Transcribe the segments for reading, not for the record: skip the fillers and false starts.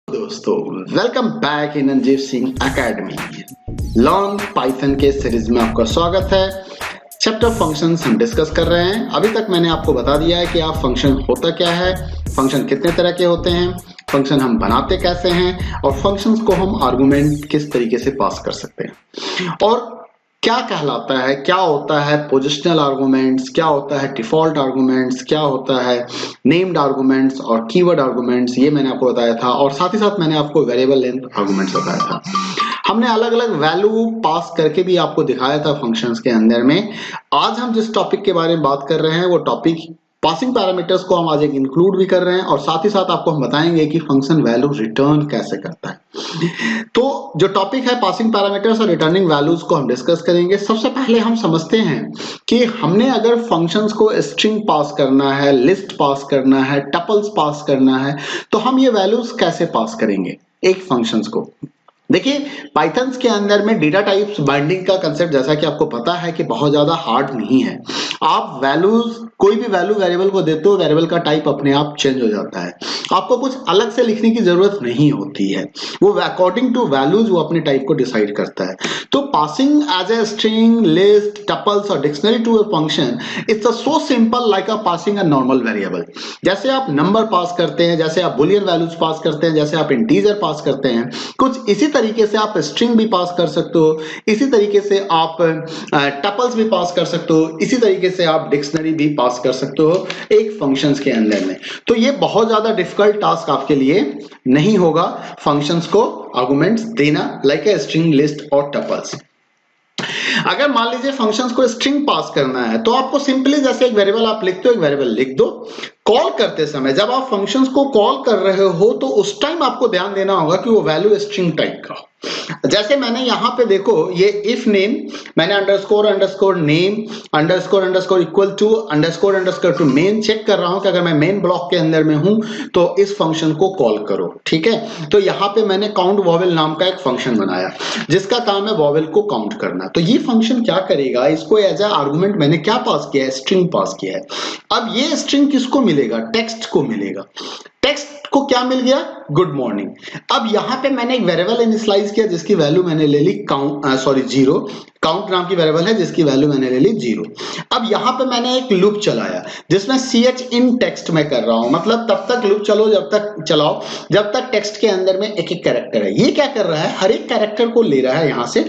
दोस्तों, welcome back in Anjeev Singh academy. Learn Python के series में आपका स्वागत है। चैप्टर फंक्शंस हम डिस्कस कर रहे हैं। अभी तक मैंने आपको बता दिया है कि आप फंक्शन होता क्या है, फंक्शन कितने तरह के होते हैं, फंक्शन हम बनाते कैसे हैं और फंक्शंस को हम आर्गुमेंट किस तरीके से पास कर सकते हैं और क्या कहलाता है, क्या होता है पोजिशनल आर्गुमेंट्स, क्या होता है डिफॉल्ट आर्गुमेंट्स, क्या होता है नेम्ड आर्गुमेंट्स और कीवर्ड आर्गुमेंट्स, ये मैंने आपको बताया था। और साथ ही साथ मैंने आपको वेरिएबल लेंथ आर्गुमेंट्स बताया था। हमने अलग अलग वैल्यू पास करके भी आपको दिखाया था फंक्शंस के अंदर में। आज हम जिस टॉपिक के बारे में बात कर रहे हैं वो टॉपिक पासिंग पैरामीटर्स को हम आज एक इंक्लूड भी कर रहे हैं और साथ ही साथ आपको हम बताएंगे कि फंक्शन वैल्यू रिटर्न कैसे करता है। तो जो टॉपिक है पासिंग पैरामीटर्स और रिटर्निंग वैल्यूज को हम डिस्कस करेंगे। सबसे पहले हम समझते हैं कि हमने अगर फंक्शंस को स्ट्रिंग पास करना है, लिस्ट पास करना है, टपल्स पास करना है, तो हम ये वैल्यूज कैसे पास करेंगे एक फंक्शंस को। देखिए, पाइथन के अंदर में डेटा टाइप्स बाइंडिंग का कंसेप्ट जैसा कि आपको पता है कि बहुत ज्यादा हार्ड नहीं है। आप वैल्यूज कोई भी वैल्यू वेरिएबल को देते हो, वेरिएबल का टाइप अपने आप चेंज हो जाता है। आपको कुछ अलग से लिखने की जरूरत नहीं होती है, वो अकॉर्डिंग टू वैल्यूज वो अपने टाइप को डिसाइड करता है। तो passing as a string, list, tuples और dictionary to a function it's so simple like a passing a normal variable. जैसे आप नंबर पास करते हैं, जैसे आप बुलियन वैल्यूज पास करते हैं, जैसे आप इंटीजर पास करते हैं, कुछ इसी तरीके से आप स्ट्रिंग भी पास कर सकते हो, इसी तरीके से आप टपल्स भी पास कर सकते हो, इसी तरीके से आप डिक्शनरी भी पास कर सकते हो एक फंक्शंस के अंदर में। तो ये बहुत ज्यादा डिफिकल्ट टास्क आपके लिए नहीं होगा फंक्शंस को आर्गुमेंट्स देना लाइक ए स्ट्रिंग, लिस्ट और टपल्स। अगर मान लीजिए फंक्शंस को स्ट्रिंग पास करना है तो आपको सिंपली जैसे एक वेरिएबल आप लिखते हो, एक वेरिएबल लिख दो। कॉल करते समय जब आप फंक्शंस को कॉल कर रहे हो तो उस टाइम आपको ध्यान देना होगा कि वो वैल्यू स्ट्रिंग टाइप का। जैसे मैंने यहां पे देखो ये इफ नेम, मैंने underscore underscore name underscore underscore equal to underscore underscore to main check कर रहा हूं कि अगर मैं मेन ब्लॉक के अंदर में हूं तो इस फंक्शन को कॉल करो। ठीक है, तो यहां पे मैंने काउंट वॉवेल नाम का एक फंक्शन बनाया जिसका काम है वॉवेल को काउंट करना। तो ये फंक्शन क्या करेगा, इसको एज ए आर्गुमेंट मैंने क्या पास किया है, स्ट्रिंग पास किया है। अब ये स्ट्रिंग किसको मिलेगा, टेक्स्ट को मिलेगा। टेक्स्ट को क्या मिल गया, गुड मॉर्निंग। अब यहां पे मैंने एक वेरिएबल इनिशियलाइज किया जिसकी वैल्यू मैंने ले ली काउंट, जीरो। काउंट नाम की वेरिएबल है जिसकी वैल्यू मैंने ले ली जीरो। अब यहां पे मैंने एक लूप चलाया जिसमें ch इन टेक्स्ट में कर रहा हूं, मतलब तब तक लूप चलाओ जब तक टेक्स्ट के अंदर में एक एक कैरेक्टर है। ये क्या कर रहा है, हर एक कैरेक्टर को ले रहा है यहां से।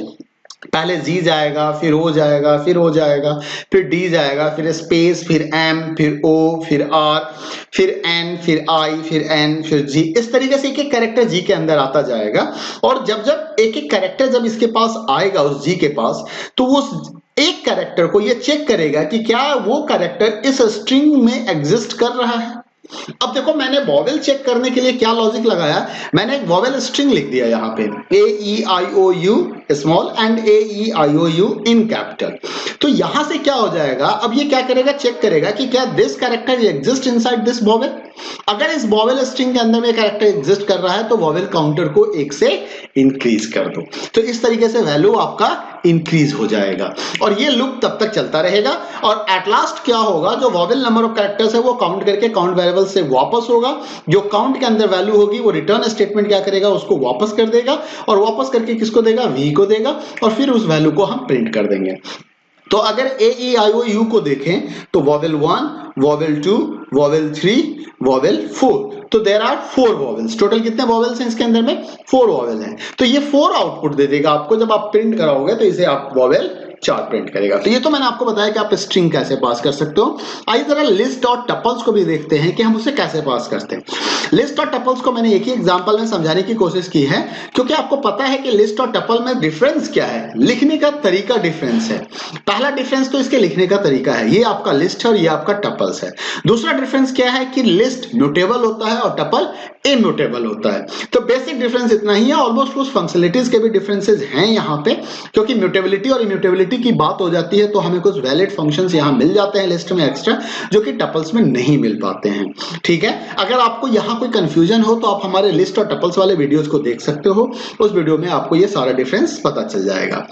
पहले जी जाएगा, फिर ओ जाएगा, फिर ओ जाएगा, फिर डी जाएगा, फिर स्पेस, फिर एम, फिर ओ, फिर आर, फिर एन, फिर आई, फिर एन, फिर जी। इस तरीके से एक एक कैरेक्टर जी के अंदर आता जाएगा। और जब जब एक एक कैरेक्टर जब इसके पास आएगा उस जी के पास, तो वो एक कैरेक्टर को ये चेक करेगा कि क्या वो कैरेक्टर इस स्ट्रिंग में एग्जिस्ट कर रहा है। अब देखो, मैंने वॉवेल चेक करने के लिए क्या लॉजिक लगाया, मैंने एक वॉवेल स्ट्रिंग लिख दिया यहाँ पे A E I O U small and A E I O U in capital. तो यहां से क्या हो जाएगा, अब ये क्या करेगा, चेक करेगा कि क्या this character exist inside this vowel. अगर इस वॉवेल स्ट्रिंग के अंदर में कैरेक्टर एग्जिस्ट कर रहा है तो वॉवेल काउंटर को 1 से इंक्रीज कर दो। तो इस तरीके से वैल्यू आपका इंक्रीज हो जाएगा और ये लूप तब तक चलता रहेगा। और एट लास्ट क्या होगा, जो वॉवेल नंबर ऑफ कैरेक्टर्स है वो काउंट करके काउंट वेरिएबल से वापस होगा। जो काउंट के अंदर वैल्यू होगी वो रिटर्न स्टेटमेंट क्या करेगा, उसको वापस कर देगा और वापस करके किसको देगा, वी को देगा और फिर उस वैल्यू को हम प्रिंट कर देंगे। तो अगर ए ई आई ओ यू को देखें तो वॉवेल 1, वॉवेल 2, वॉवेल 3, वॉवेल 4, तो देयर आर 4 वॉवेल्स। टोटल कितने वॉवेल्स हैं इसके अंदर में, 4 वॉवेल हैं। तो ये 4 आउटपुट दे देगा आपको। जब आप प्रिंट कराओगे तो इसे आप वॉवेल 4 प्रिंट करेगा। तो ये तो मैंने आपको बताया कि आप स्ट्रिंग कैसे पास कर सकते हो। आइए जरा लिस्ट और टपल्स को भी देखते हैं कि हम उसे कैसे पास करते हैं। लिस्ट और टपल्स को मैंने एक ही एग्जांपल में समझाने की कोशिश की है क्योंकि आपको पता है कि लिस्ट और टपल में डिफरेंस क्या है, लिखने का तरीका डिफरेंस है। पहला डिफरेंस तो इसके लिखने का तरीका है, ये आपका लिस्ट है और ये आपका टपल्स है। दूसरा डिफरेंस क्या है कि लिस्ट म्यूटेबल होता है और टपल इम्यूटेबल होता है। तो बेसिक डिफरेंस इतना ही है। ऑलमोस्ट कुछ फंक्शनलिटीज के भी डिफरेंसेस हैं यहाँ पे, क्योंकि म्यूटेबिलिटी और इम्यूटेबिलिटी की बात हो जाती है तो हमें कुछ वैलिड फंक्शंस यहाँ मिल जाते हैं लिस्ट में एक्स्ट्रा, जो कि टपल्स में नहीं मिल पाते हैं। ठीक है, अगर आपको यहाँ कोई कंफ्यूजन हो तो आप हमारे लिस्ट और टपल्स वाले वीडियोस को देख सकते हो। उस वीडियो में आपको ये सारा डिफरेंस पता चल जाएगा।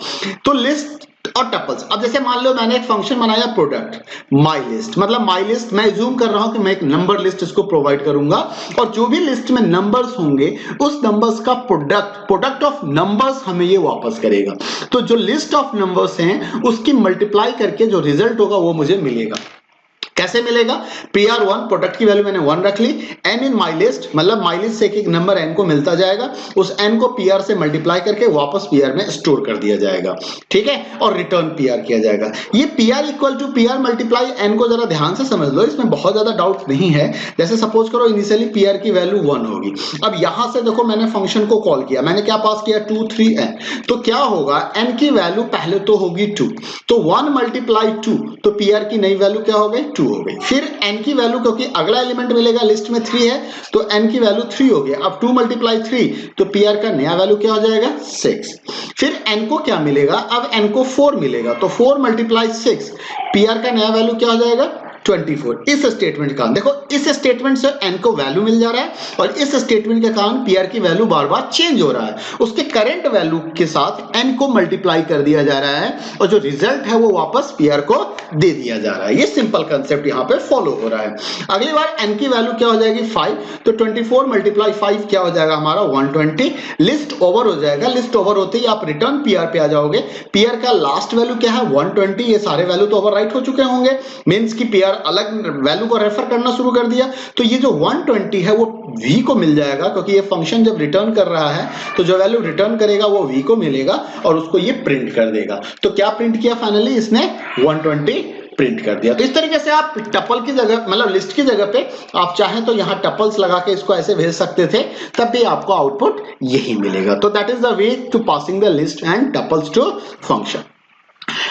तो लिस्ट और टपल्स। अब जैसे मान लो मैंने एक फंक्शन बनाया प्रोडक्ट माई लिस्ट, मतलब माई लिस्ट मैं अज्यूम कर रहा हूं कि मैं एक नंबर लिस्ट इसको प्रोवाइड करूंगा और जो भी लिस्ट में नंबर्स होंगे उस नंबर्स का प्रोडक्ट ऑफ नंबर्स हमें ये वापस करेगा। तो जो लिस्ट ऑफ नंबर्स हैं उसकी मल्टीप्लाई करके जो रिजल्ट होगा वो मुझे मिलेगा। कैसे मिलेगा? PR1 प्रोडक्ट की वैल्यू मैंने 1 रख ली, n इन माई लिस्ट, मतलब माई लिस्ट से एक नंबर n को मिलता जाएगा, उस n को PR से मल्टीप्लाई करके वापस PR में स्टोर कर दिया जाएगा, ठीक है, और रिटर्न PR किया जाएगा। ये PR equal to PR multiply n को जरा ध्यान से समझ लो, इसमें बहुत ज्यादा डाउट नहीं है। जैसे सपोज करो इनिशियली PR की वैल्यू 1 होगी, अब यहां से देखो मैंने फंक्शन को कॉल किया, मैंने क्या पास किया 2 3 n, तो क्या होगा n की वैल्यू पहले तो होगी 2, तो 1 मल्टीप्लाई 2, तो PR की नई वैल्यू क्या हो गई 2 हो गई। फिर n की वैल्यू, क्योंकि अगला एलिमेंट मिलेगा लिस्ट में 3 है, तो n की वैल्यू 3 हो गया। अब 2 मल्टीप्लाई 3, तो PR का नया वैल्यू क्या हो जाएगा 6। फिर n को क्या मिलेगा, अब n को 4 मिलेगा, तो 4 मल्टीप्लाई 6, PR का नया वैल्यू क्या हो जाएगा 24। इस स्टेटमेंट का देखो, इस स्टेटमेंट से n को वैल्यू मिल जा रहा है और इस स्टेटमेंट के कारण PR की वैल्यू बार बार चेंज हो रहा है, उसके करंट वैल्यू के साथ n को मल्टीप्लाई कर दिया जा रहा है और जो रिजल्ट है वो वापस PR को दे दिया जा रहा है। ये सिंपल कंसेप्ट यहाँ पे फॉलो हो रहा है। अगली बार n की वैल्यू क्या हो जाएगी 5, तो 24 मल्टीप्लाई 5 क्या हो जाएगा हमारा 120। लिस्ट ओवर हो जाएगा, लिस्ट ओवर होते ही आप रिटर्न PR पे आ जाओगे। PR का लास्ट वैल्यू क्या है 120, ये सारे वैल्यू तो ओवरराइट हो चुके होंगे, मींस की PR अलग वैल्यू को रेफर करना शुरू कर दिया, तो ये जो 120 है वो v को मिल जाएगा, क्योंकि ये फंक्शन जब रिटर्न कर रहा है तो जो वैल्यू रिटर्न करेगा वो v को मिलेगा और उसको ये प्रिंट कर देगा। तो क्या प्रिंट किया फाइनली इसने 120 प्रिंट कर दिया। तो इस तरीके से आप टपल की जगह, मतलब लिस्ट की जगह पे आप चाहें तो यहां टपल्स लगा के इसको ऐसे भेज सकते थे, तब भी आपको आउटपुट यही मिलेगा। तो that is the way to passing the list and tuples to function.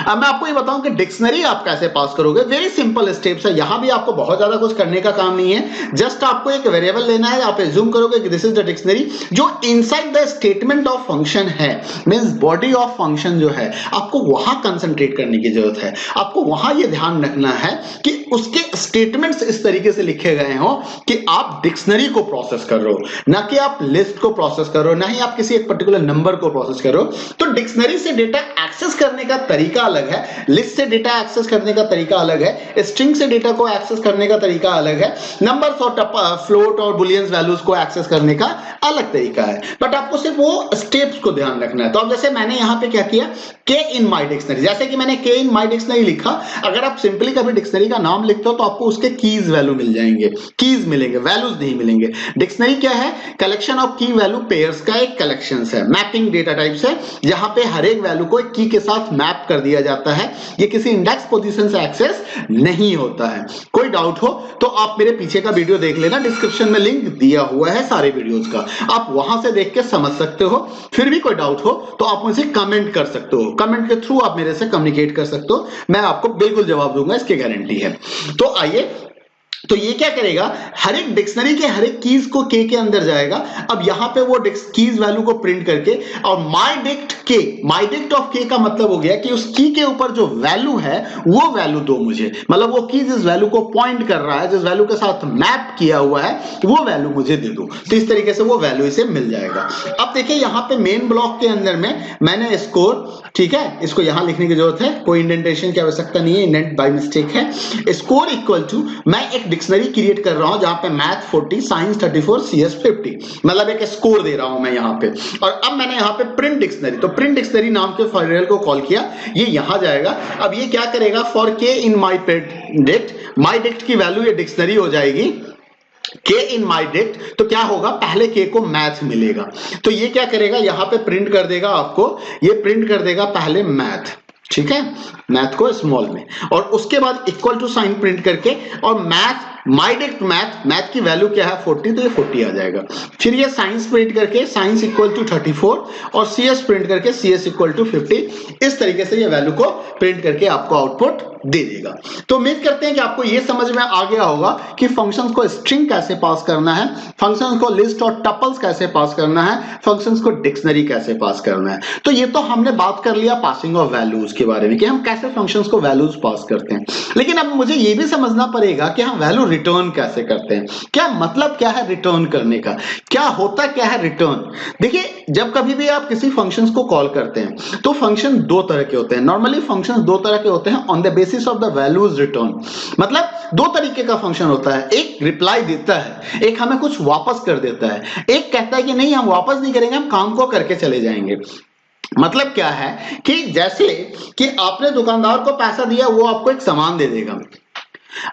अब मैं आपको ये बताऊं कि डिक्शनरी आप कैसे पास करोगे। वेरी सिंपल स्टेप्स है, यहां भी आपको बहुत ज्यादा कुछ करने का काम नहीं है, जस्ट आपको एक वेरिएबल लेना है, आप एज्यूम करोगे कि दिस इज द डिक्शनरी। जो inside the statement of function है, मींस बॉडी ऑफ फंक्शन जो है, आपको वहां कंसंट्रेट करने की जरूरत है। आपको वहां ये ध्यान रखना है कि उसके स्टेटमेंट्स इस तरीके से लिखे गए हो कि आप डिक्शनरी को प्रोसेस कर रहे हो, ना कि आप लिस्ट को प्रोसेस कर रहे हो, ना ही आप किसी एक पर्टिकुलर नंबर को प्रोसेस कर रहे हो। तो डिक्शनरी से डेटा एक्सेस करने का तरीका अलग है, लिस्ट से डेटा एक्सेस करने का तरीका अलग है, स्ट्रिंग से डेटा को एक्सेस करने का तरीका अलग है, नंबर्स और फ्लोट और बुलियंस वैल्यूज को एक्सेस करने का अलग तरीका है। बट आपको सिर्फ वो स्टेप्स को ध्यान रखना है। तो अब जैसे मैंने यहां पे क्या किया, के इन माई डिक्शनरी, जैसे कि मैंने के इन माई डिक्शनरी लिखा, अगर आप सिंपली कभी डिक्शनरी का नाम लिखते हो तो आपको उसके कीज वैल्यू मिल जाएंगे, कीज मिलेंगे, वैल्यूज नहीं मिलेंगे। डिक्शनरी क्या है, कलेक्शन ऑफ की वैल्यू पेयर्स का एक कलेक्शन है, मैपिंग डेटा टाइप्स है, जहां पे हर एक वैल्यू को एक की के साथ मैप कर दिया जाता है। ये किसी इंडेक्स पोजीशन से एक्सेस नहीं होता है। कोई डाउट हो तो आप मेरे पीछे का वीडियो देख लेना, डिस्क्रिप्शन में लिंक दिया हुआ है सारे वीडियोस का, आप वहां से देख के समझ सकते हो। फिर भी कोई डाउट हो तो आप मुझे कमेंट कर सकते हो, कमेंट के थ्रू आप मेरे से कम्युनिकेट कर सकते हो, मैं आपको बिल्कुल जवाब दूंगा, इसकी गारंटी है। तो आइए, तो ये क्या करेगा, हर एक डिक्शनरी के हर एक कीज को के अंदर जाएगा। अब यहां पे वो कीज वैल्यू को प्रिंट करके, और माई डिक्ट ऑफ के का मतलब हो गया कि उस की के ऊपर जो वैल्यू है वो वैल्यू दो मुझे, मतलब वो की जिस वैल्यू को पॉइंट कर रहा है, जिस वैल्यू के साथ मैप किया हुआ है, वो वैल्यू मुझे दे दो। तो इस तरीके से वो वैल्यू इसे मिल जाएगा। अब देखिए यहां पे मेन ब्लॉक के अंदर में मैंने स्कोर, ठीक है, इसको यहां लिखने की जरूरत है, कोई इंडेंटेशन की आवश्यकता नहीं है, इंडेंट बाय मिस्टेक है। स्कोर इक्वल टू, मैं एक डिक्शनरी क्रिएट कर रहा हूं जहां पे मैथ 40, साइंस 34, CS 50, मतलब एक स्कोर दे रहा हूं मैं यहां पे। और अब मैंने यहां पे प्रिंट डिक्शनरी, तो प्रिंट डिक्शनरी नाम के वेरिएबल को कॉल किया, ये यहां जाएगा। अब ये क्या करेगा, फॉर के इन माई डिक्ट की वैल्यू ये डिक्शनरी हो जाएगी के इन माई डिक्ट, तो क्या होगा, पहले के को मैथ मिलेगा, तो ये क्या करेगा, यहां पे प्रिंट कर देगा, आपको ये प्रिंट कर देगा पहले मैथ, ठीक है, मैथ को स्मॉल में, और उसके बाद इक्वल टू साइन प्रिंट करके, और मैथ माई डिक्ट मैथ की वैल्यू क्या है 40, तो ये 40 आ जाएगा। फिर ये साइंस प्रिंट करके साइंस इक्वल टू 34, और CS प्रिंट करके CS इक्वल टू 50, इस तरीके से ये वैल्यू को प्रिंट करके आपको आउटपुट दे देगा। तो उम्मीद करते हैं कि आपको ये समझ में आ गया होगा कि फंक्शंस को स्ट्रिंग कैसे पास करना है, फंक्शंस को लिस्ट और टपल्स कैसे पास करना है, फंक्शंस को डिक्शनरी कैसे पास करना है। तो ये तो हमने बात कर लिया पासिंग ऑफ वैल्यूज के बारे में कि हम कैसे फंक्शंस को वैल्यूज पास करते हैं, लेकिन अब मुझे ये भी समझना पड़ेगा कि हम वैल्यू रिटर्न कैसे करते हैं, क्या मतलब क्या है रिटर्न करने का, क्या होता क्या है रिटर्न। देखिए जब कभी भी आप किसी फंक्शंस को कॉल करते हैं तो फंक्शन दो तरह के होते हैं। नॉर्मली फंक्शंस दो तरह के होते हैं on the basis of the values return. मतलब दो तरीके का फंक्शन होता है, एक रिप्लाई देता है, एक हमें कुछ वापस कर देता है। एक कहता है कि नहीं हम वापस नहीं करेंगे, हम काम को करके चले जाएंगे। मतलब क्या है कि जैसे कि आपने दुकानदार को पैसा दिया, वो आपको एक सामान दे देगा।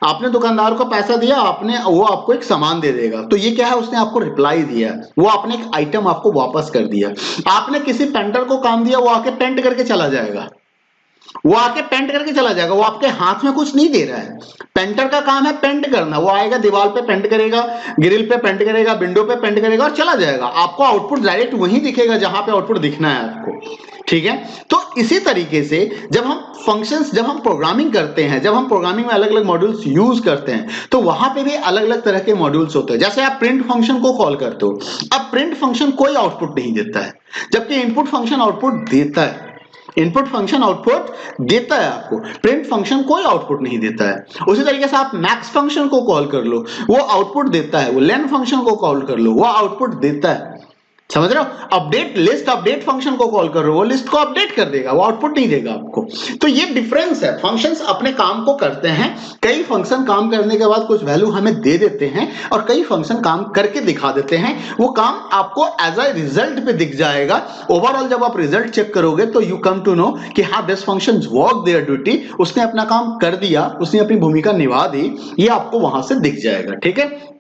आपने दुकानदार को पैसा दिया, वो आपको एक सामान दे देगा। तो ये क्या है, उसने आपको रिप्लाई दिया, वो आपने एक आइटम आपको वापस कर दिया। आपने किसी पेंटर को काम दिया, वो आके पेंट करके चला जाएगा, वो आके पेंट करके चला जाएगा, वो आपके हाथ में कुछ नहीं दे रहा है। पेंटर का काम है पेंट करना, वो आएगा दीवार पे पेंट करेगा, ग्रिल पे पेंट करेगा, विंडो पे पेंट करेगा और चला जाएगा। आपको आउटपुट डायरेक्ट वहीं दिखेगा जहां पे आउटपुट दिखना है आपको, ठीक है। तो इसी तरीके से जब हम प्रोग्रामिंग करते हैं, जब हम प्रोग्रामिंग में अलग अलग मॉड्यूल्स यूज करते हैं, तो वहां पे भी अलग अलग तरह के मॉड्यूल्स होते हैं। जैसे आप प्रिंट फंक्शन को कॉल करते हो, अब प्रिंट फंक्शन कोई आउटपुट नहीं देता है, जबकि इनपुट फंक्शन आउटपुट देता है। इनपुट फंक्शन आउटपुट देता है आपको, प्रिंट फंक्शन कोई आउटपुट नहीं देता है। उसी तरीके से आप मैक्स फंक्शन को कॉल कर लो, वो आउटपुट देता है। वो लेन फंक्शन को कॉल कर लो, वो आउटपुट देता है। समझ रहे हो। अपडेट लिस्ट अपडेट फंक्शन को कॉल कर रहे हो, वो लिस्ट को अपडेट कर देगा, वो आउटपुट नहीं देगा आपको। तो ये डिफरेंस है, फंक्शंस अपने काम को करते हैं। कई फंक्शन काम करने के बाद कुछ वैल्यू हमें दे देते हैं और कई फंक्शन काम करके दिखा देते हैं। वो काम आपको एज अ रिजल्ट पे दिख जाएगा। ओवरऑल जब आप रिजल्ट चेक करोगे तो यू कम टू नो कि हाँ this function work there duty, उसने अपना काम कर दिया, उसने अपनी भूमिका निभा दी, ये आपको वहां से दिख जाएगा। ठीक है,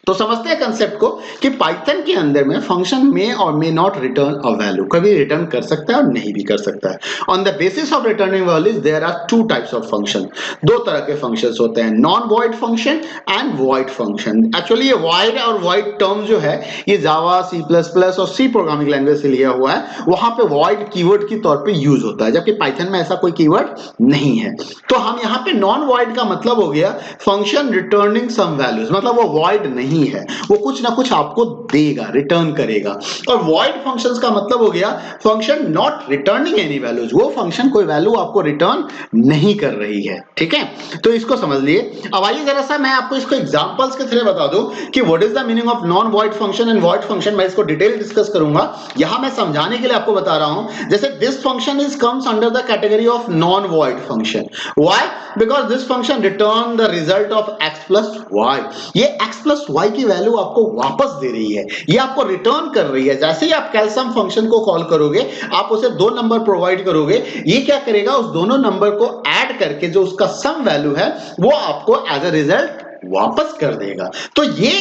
तो समझते हैं कंसेप्ट को कि पाइथन के अंदर में फंक्शन में और may not return a value, कभी रिटर्न कर सकता है और नहीं भी कर सकता है। On the basis of returning values there are two types of function, दो तरह के फंक्शंस होते हैं, non void function and void function. Actually ये वॉइड और वॉइड टर्म जो है ये जावा, सी प्लस प्लस और सी प्रोग्रामिंग लैंग्वेज से लिया हुआ है, वहां पे वॉइड कीवर्ड के तौर पे यूज होता है, जबकि पाइथन में ऐसा कोई कीवर्ड नहीं है। तो हम यहाँ पे नॉन वॉइड का मतलब हो गया फंक्शन रिटर्निंग सम वैल्यूज, मतलब वो वॉइड नहीं है, वो कुछ ना कुछ आपको देगा, रिटर्न करेगा। और वॉइड फंक्शंस का मतलब हो गया function not returning any values, वो फंक्शन कोई वैल्यू आपको रिटर्न नहीं कर रही है। ठीक है, तो इसको समझ लिए। अब आइए जरा सा मैं आपको इसको एग्जांपल्स के थ्रू बता दूं कि what is the meaning of non void function and void function. मैं इसको डिटेल डिस्कस करूंगा, यहां मैं समझाने के लिए आपको बता रहा हूं। जैसे this function is comes under the category of non void function. Why? Because this function return the result of x plus Y. ये x प्लस वाई की वैल्यू आपको वापस दे रही है, ये आपको रिटर्न कर रही है। जैसे ही आप कैलसम फंक्शन को कॉल करोगे, आप उसे दो नंबर प्रोवाइड करोगे, ये क्या करेगा, उस दोनों नंबर को ऐड करके जो उसका सम वैल्यू है वो आपको एज अ रिजल्ट वापस कर देगा। तो ये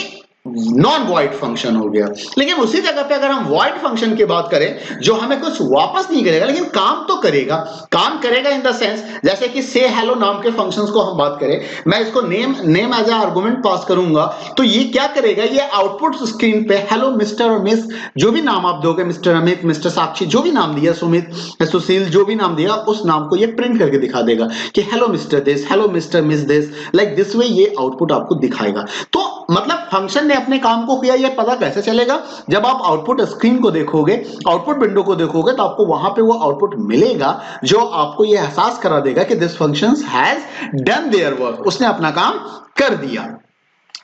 नॉन वॉइड फंक्शन हो गया। लेकिन उसी जगह पे अगर हम वॉइड फंक्शन की बात करें जो हमें कुछ वापस नहीं करेगा लेकिन काम तो करेगा, काम करेगा इन द सेंस जैसे कि से हेलो नाम के फंक्शंस को हम बात करें, मैं इसको नेम एज ए आर्गुमेंट पास करूंगा, तो ये क्या करेगा, ये आउटपुट स्क्रीन पे हेलो मिस्टर और मिस जो भी नाम आप दोगे, मिस्टर अमित, मिस्टर साक्षी, जो भी नाम दिया, सुमित, सुशील, जो भी नाम दिया, उस नाम को ये प्रिंट करके दिखा देगा कि hello mister this, hello mister miss this, like this way ये आउटपुट आपको दिखाएगा। तो मतलब फंक्शन ने अपने काम को किया, ये पता कैसे चलेगा, जब आप आउटपुट स्क्रीन को देखोगे, आउटपुट विंडो को देखोगे, तो आपको वहां पे वो आउटपुट मिलेगा जो आपको ये एहसास करा देगा कि this function has done their work, उसने अपना काम कर दिया।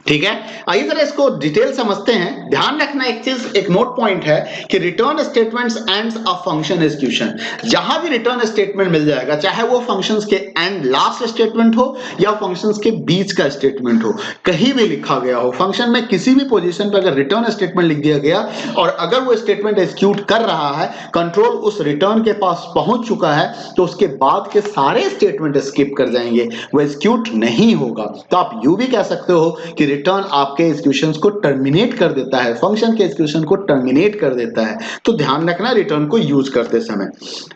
ठीक है, आइए जरा इसको डिटेल समझते हैं। ध्यान रखना एक चीज, एक नोट पॉइंट है कि return statements ends a function execution. जहां भी रिटर्न स्टेटमेंट मिल जाएगा, चाहे वो फंक्शंस के एंड लास्ट स्टेटमेंट हो या फंक्शंस के बीच का स्टेटमेंट हो, कहीं भी लिखा गया हो, फंक्शन में किसी भी पोजीशन पर अगर रिटर्न स्टेटमेंट लिख दिया गया और अगर वो स्टेटमेंट एग्जीक्यूट कर रहा है, कंट्रोल उस रिटर्न के पास पहुंच चुका है, तो उसके बाद के सारे स्टेटमेंट स्किप कर जाएंगे, वो एग्जीक्यूट नहीं होगा। तो आप यूं भी कह सकते हो कि रिटर्न आपके एग्जीक्यूशंस को टर्मिनेट कर देता है, फंक्शन के एग्जीक्यूशन को टर्मिनेट कर देता है। तो ध्यान रखना रिटर्न को यूज करते समय।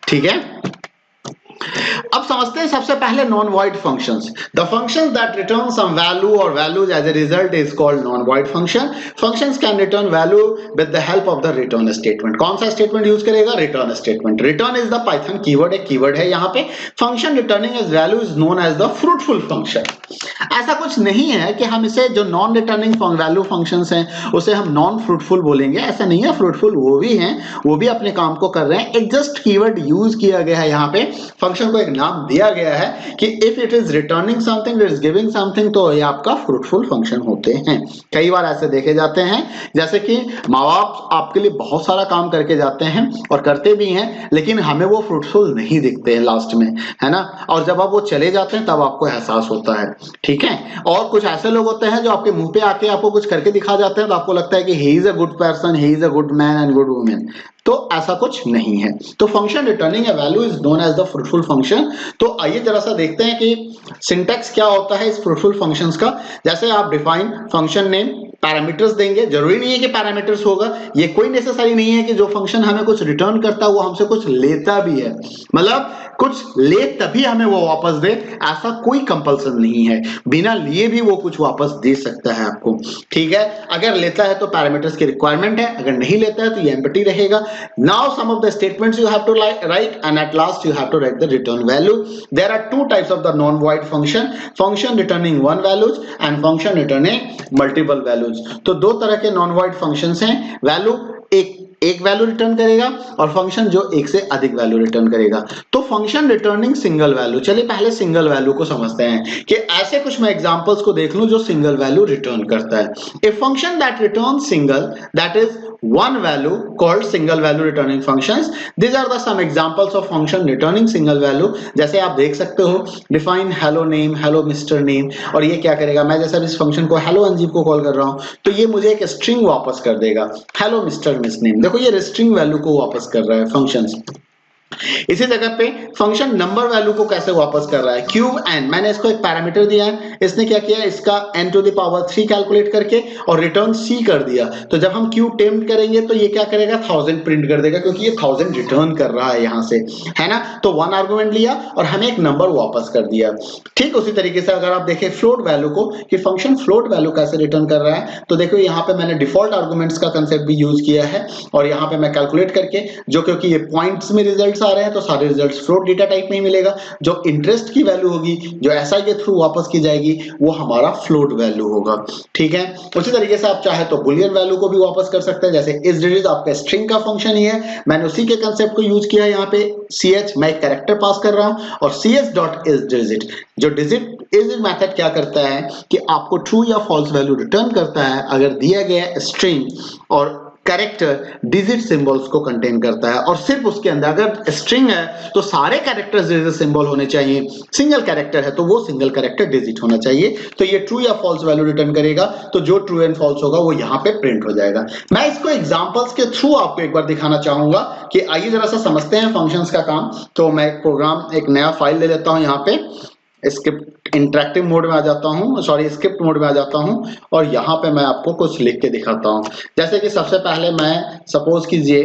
ठीक है, अब समझते हैं सबसे पहले non void functions. The functions that return some value और values as a result is called non void function. Functions can return value with the help of the return statement. कौन सा स्टेटमेंट यूज करेगा, return statement. Return is the Python keyword, एक keyword है यहाँ पे। Function returning as value is known as the fruitful function. ऐसा कुछ नहीं है कि हम इसे जो नॉन रिटर्निंग वैल्यू फंक्शंस हैं उसे हम नॉन फ्रूटफुल बोलेंगे, ऐसा नहीं है। फ्रूटफुल वो भी हैं, वो भी अपने काम को कर रहे हैं, एक जस्ट कीवर्ड यूज किया गया है यहाँ पे फंक्शन को एक नाम नाम दिया गया है कि if it is returning something, it is giving something, तो ये आपका फ्रूटफुल फंक्शन होते हैं। कई बार ऐसे देखे जाते हैं जैसे कि माँ बाप आपके लिए बहुत सारा काम करके जाते हैं और करते भी हैं, लेकिन हमें वो फ्रूटफुल नहीं दिखते हैं लास्ट में, है ना। और जब आप वो चले जाते हैं तब आपको एहसास होता है, ठीक है। और कुछ ऐसे लोग होते हैं जो आपके मुंह पे आके आपको कुछ करके दिखा जाते हैं तो आपको लगता है कि he is a good person, he is a good man and good women, तो ऐसा कुछ नहीं है। तो function returning a value is known as the fruitful function. तो आइए जरा सा देखते हैं कि सिंटैक्स क्या होता है इस फ्रूटफुल फंक्शंस का। जैसे आप डिफाइन फंक्शन नेम, पैरामीटर्स देंगे, जरूरी नहीं है कि पैरामीटर्स होगा, ये कोई नेसेसरी नहीं है कि जो फंक्शन हमें कुछ रिटर्न करता है वो हमसे कुछ लेता भी है, मतलब कुछ ले तभी हमें वो वापस दे, ऐसा कोई कंपल्सन नहीं है, बिना लिए भी वो कुछ वापस दे सकता है आपको, ठीक है। अगर लेता है तो पैरामीटर्स की रिक्वायरमेंट है, अगर नहीं लेता है तो ये एम्प्टी रहेगा। Now some of the statements you have to write and at last you have to write the return value. There are two types of the non void function, function returning one values and function returning multiple values. तो दो तरह के non void functions हैं, value एक value return करेगा और function जो एक से अधिक वैल्यू रिटर्न करेगा। तो फंक्शन रिटर्निंग सिंगल वैल्यू, चलिए पहले सिंगल वैल्यू को समझते हैं कि ऐसे कुछ मैं एग्जांपल्स को देख लूं जो सिंगल वैल्यू रिटर्न करता है। A function that return single, that is one value called single value returning functions. These are the some examples of function returning single value. जैसे आप देख सकते हो define hello name, hello Mr. name, और ये क्या करेगा, मैं जैसे इस फंक्शन को hello अंजीब को कॉल कर रहा हूं तो ये मुझे एक स्ट्रिंग वापस कर देगा hello Mr. Miss name। देखो ये स्ट्रिंग वैल्यू को वापस कर रहा है फंक्शन। इसी जगह पे फंक्शन नंबर वैल्यू को कैसे वापस कर रहा है, क्यूब एन, मैंने इसको एक पैरामीटर दिया है, इसने क्या किया, इसका n to the power 3 calculate करके और रिटर्न c कर दिया। तो जब हम क्यूब टेम्प्ट करेंगे तो ये क्या करेगा, 1000 प्रिंट कर देगा, क्योंकि ये 1000 रिटर्न कर रहा है यहां से, है ना। तो वन आर्गुमेंट लिया और हमें एक नंबर वापस कर दिया। ठीक उसी तरीके से अगर आप देखें फ्लोट वैल्यू को कि फंक्शन फ्लोट वैल्यू कैसे रिटर्न कर रहा है, तो देखो यहाँ पे मैंने डिफॉल्ट आर्गुमेंट्स का कंसेप्ट भी यूज किया है और यहाँ पे मैं कैलकुलेट करके, जो क्योंकि ये पॉइंट्स में रिजल्ट्स आ रहे हैं तो सारे रिजल्ट्स फ्लोट डेटा टाइप में ही मिलेगा। जो इंटरेस्ट की वैल्यू होगी जो एसआई के थ्रू वापस की जाएगी वो हमारा फ्लोट वैल्यू होगा, ठीक है। उसी तरीके से आप चाहे तो बुलियन वैल्यू को भी वापस कर सकते हैं, जैसे इस डिजिट आपका स्ट्रिंग का फंक्शन ही है, मैंने उसी के कंसेप्ट को यूज किया है। यहाँ पे ch मैं एक कैरेक्टर पास कर रहा हूं और cs डॉट इस डिजिट, जो डिजिट इस मेथड क्या करता है कि आपको ट्रू या फॉल्स वैल्यू रिटर्न करता है अगर दिया गया स्ट्रिंग और कैरेक्टर डिजिट सिंबल्स को कंटेन करता है, और सिर्फ उसके अंदर अगर स्ट्रिंग है तो सारे कैरेक्टर्स डिजिट सिंबल होने चाहिए, सिंगल कैरेक्टर है तो वो सिंगल कैरेक्टर डिजिट होना चाहिए। तो ये ट्रू या फॉल्स वैल्यू रिटर्न करेगा, तो जो ट्रू एंड फॉल्स होगा वो यहाँ पे प्रिंट हो जाएगा। मैं इसको एग्जांपल्स के थ्रू आपको एक बार दिखाना चाहूंगा कि आइए जरा सा समझते हैं फंक्शंस का काम। तो मैं एक प्रोग्राम, एक नया फाइल ले लेता हूँ, यहाँ पे स्क्रिप्ट इंटरेक्टिव मोड में आ जाता हूँ, सॉरी स्क्रिप्ट मोड में आ जाता हूँ और यहाँ पे मैं आपको कुछ लिख के दिखाता हूँ। जैसे कि सबसे पहले मैं सपोज कीजिए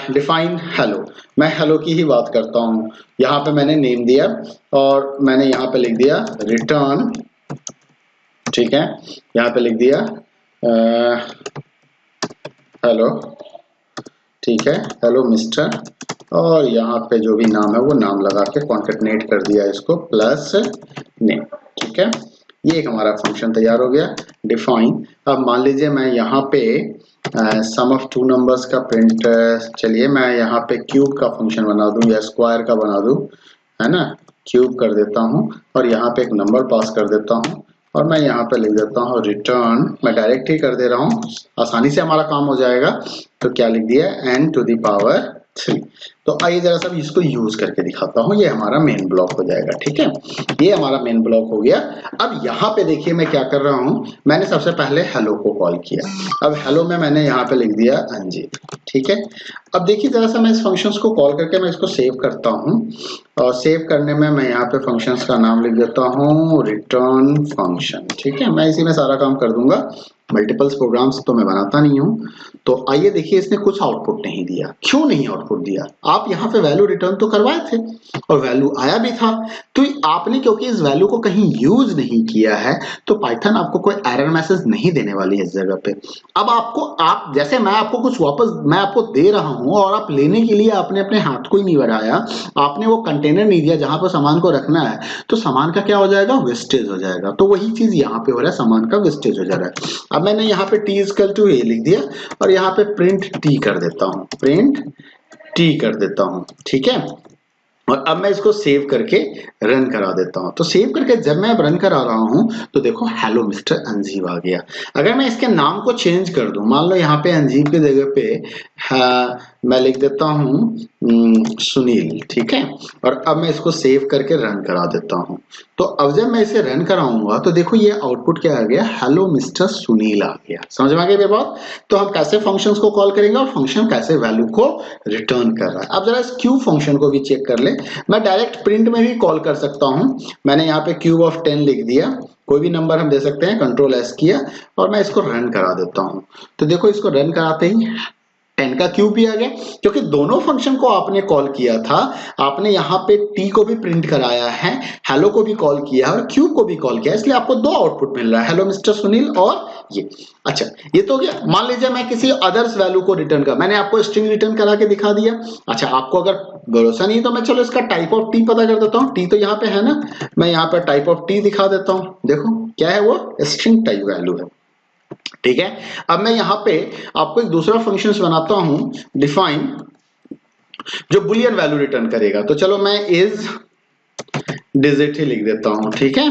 डिफाइन हेलो, मैं हेलो की ही बात करता हूँ। यहाँ पे मैंने नेम दिया और मैंने यहाँ पे लिख दिया रिटर्न, ठीक है, यहाँ पे लिख दिया हेलो, ठीक है, हेलो मिस्टर, और यहाँ पे जो भी नाम है वो नाम लगा के कॉन्केटनेट कर दिया इसको प्लस नेम, ठीक है। ये एक हमारा फंक्शन तैयार हो गया डिफाइन। अब मान लीजिए मैं यहाँ पे सम ऑफ टू नंबर्स का प्रिंट, चलिए मैं यहाँ पे क्यूब का फंक्शन बना दूं या स्क्वायर का बना दूं, है ना, क्यूब कर देता हूँ और यहाँ पे एक नंबर पास कर देता हूँ और मैं यहाँ पे लिख देता हूँ रिटर्न, मैं डायरेक्ट ही कर दे रहा हूँ, आसानी से हमारा काम हो जाएगा। तो क्या लिख दिया, n टू द पावर 3। तो आइए जरा सा इसको यूज करके दिखाता हूँ, ये हमारा मेन ब्लॉक हो जाएगा, ठीक है, ये हमारा मेन ब्लॉक हो गया। अब यहाँ पे देखिए मैं क्या कर रहा हूँ, मैंने सबसे पहले हेलो को कॉल किया, अब हेलो में मैंने यहाँ पे लिख दिया अंजित, ठीक है। अब देखिए जरा सा मैं इस फंक्शंस को कॉल करके मैं इसको सेव करता हूँ और सेव करने में मैं यहाँ पे फंक्शंस का नाम लिख देता हूँ रिटर्न फंक्शन, ठीक है। मैं इसी में सारा काम कर दूंगा, मल्टीपल्स प्रोग्राम्स तो मैं बनाता नहीं हूँ। तो आइए देखिए इसने कुछ आउटपुट नहीं दिया, क्यों नहीं आउटपुट दिया, आप यहाँ पे वैल्यू रिटर्न तो करवाए थे और वैल्यू आया भी था, तो आपने क्योंकि इस वैल्यू को कहीं यूज नहीं किया है तो पाइथन आपको कोई एरर मैसेज नहीं देने वाली है इस जगह पे। अब आपको, आप जैसे मैं आपको कुछ वापस मैं आपको दे रहा हूँ और आप लेने के लिए आपने अपने हाथ को ही नहीं बढ़ाया, आपने वो कंटेनर नहीं दिया जहां पर सामान को रखना है, तो सामान का क्या हो जाएगा, वेस्टेज हो जाएगा। तो वही चीज यहाँ पे हो रहा है, सामान का वेस्टेज हो जा रहा है। अब मैंने यहाँ पे t इक्वल टू a लिख दिया और यहाँ पे प्रिंट t कर देता हूँ, प्रिंट t कर देता हूँ, ठीक है। और अब मैं इसको सेव करके रन करा देता हूं। तो सेव करके जब मैं अब रन करा रहा हूं तो देखो हेलो मिस्टर अंजीव आ गया। अगर मैं इसके नाम को चेंज कर दूं, मान लो यहाँ पे अंजीव की जगह पे मैं लिख देता हूं सुनील, ठीक है। और अब मैं इसको सेव करके रन करा देता हूं। तो अब जब मैं इसे रन कराऊंगा तो देखो ये आउटपुट क्या आ गया, हेलो मिस्टर सुनील आ गया। समझ में आ गई बात। तो हम कैसे फंक्शंस को कॉल करेंगे और फंक्शन कैसे वैल्यू को रिटर्न कर रहा है। अब जरा इस क्यूब फंक्शन को भी चेक कर ले। मैं डायरेक्ट प्रिंट में भी कॉल कर सकता हूं। मैंने यहाँ पे क्यूब ऑफ 10 लिख दिया, कोई भी नंबर हम दे सकते हैं, कंट्रोल एस किया और मैं इसको रन करा देता हूं। तो देखो इसको रन कराते ही 10 का क्यूब भी आ गया, क्योंकि दोनों फंक्शन को आपने कॉल किया था। आपने यहाँ पे टी को भी प्रिंट कराया है, हेलो को भी कॉल किया है और क्यूब को भी कॉल किया है, इसलिए आपको दो आउटपुट मिल रहा है, हेलो मिस्टर सुनील और ये। अच्छा, ये तो गया। मान लीजिए मैं किसी अदर्स वैल्यू को रिटर्न कर, मैंने आपको स्ट्रिंग रिटर्न करा के दिखा दिया। अच्छा, आपको अगर भरोसा नहीं तो मैं चलो इसका टाइप ऑफ टी पता कर देता हूँ। टी तो यहाँ पे है ना, मैं यहाँ पे टाइप ऑफ टी दिखा देता हूँ। देखो क्या है, वो स्ट्रिंग टाइप वैल्यू है, ठीक है। अब मैं यहां पे आपको एक दूसरा फंक्शन बनाता हूं, डिफाइन, जो बुलियन वैल्यू रिटर्न करेगा। तो चलो मैं इज डिजिट ही लिख देता हूं, ठीक है,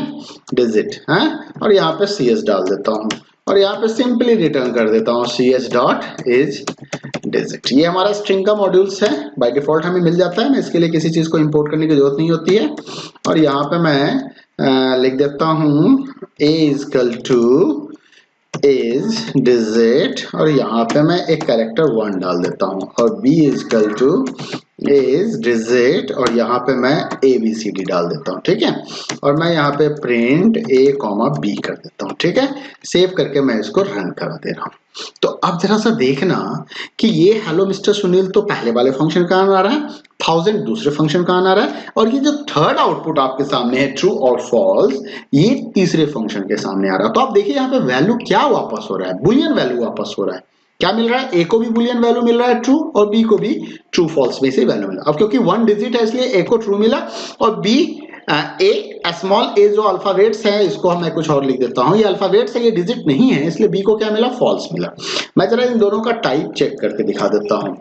डिजिट है। और यहाँ पे सी एस डाल देता हूं और यहाँ पे सिंपली रिटर्न कर देता हूं C S dot is digit. ये हमारा स्ट्रिंग का मॉड्यूल्स है, बाय डिफॉल्ट हमें मिल जाता है, मैं इसके लिए किसी चीज को इंपोर्ट करने की जरूरत नहीं होती है। और यहाँ पे मैं लिख देता हूं a is equal to is digit और यहाँ पे मैं एक कैरेक्टर 1 डाल देता हूँ और b is equal to is digit और यहाँ पे मैं ABCD डाल देता हूँ, ठीक है। और मैं यहाँ पे प्रिंट a कॉमा b कर देता हूँ, ठीक है। सेव करके मैं इसको रन करा दे रहा हूँ। तो अब जरा सा देखना कि ये हेलो मिस्टर सुनील तो पहले वाले फंक्शन का आ रहा है, 1000 दूसरे फंक्शन का आ रहा है, और ये जो थर्ड आउटपुट आपके सामने है ट्रू और फॉल्स, ये तीसरे फंक्शन के सामने आ रहा है। तो आप देखिए यहाँ पे वैल्यू क्या वापस हो रहा है, बुलियन वैल्यू वापस हो रहा है। क्या मिल रहा है, ए को भी बुलियन वैल्यू मिल रहा है ट्रू और बी को भी ट्रू फॉल्स में से वैल्यू मिला। अब क्योंकि 1 डिजिट है इसलिए ए को ट्रू मिला और बी स्मॉल ए जो अल्फाबेट्स है, इसको मैं कुछ और लिख देता हूं, ये अल्फाबेट्स है, ये डिजिट नहीं है, इसलिए बी को क्या मिला, फॉल्स मिला। मैं जरा इन दोनों का टाइप चेक करके दिखा देता हूं।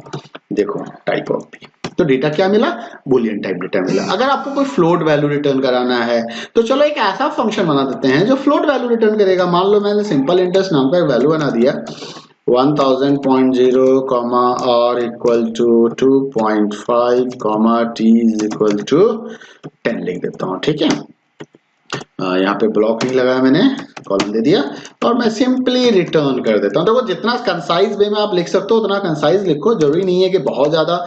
देखो टाइप ऑफ बी, तो डेटा क्या मिला, बुलियन टाइप डेटा मिला। अगर आपको कोई फ्लोट वैल्यू रिटर्न कराना है तो चलो एक ऐसा फंक्शन बना देते हैं जो फ्लोट वैल्यू रिटर्न करेगा। मान लो मैंने सिंपल इंटरेस्ट नाम का एक वैल्यू बना दिया 1000.0 comma r equal to 2.5 comma t is equal to 10 लिख देता हूँ, ठीक है। यहाँ पे ब्लॉक नहीं लगाया मैंने, कॉलम दे दिया और मैं सिंपली रिटर्न कर देता हूँ। देखो जितना कंसाइज वे में आप लिख सकते हो उतना कंसाइज लिखो, जरूरी नहीं है कि बहुत ज्यादा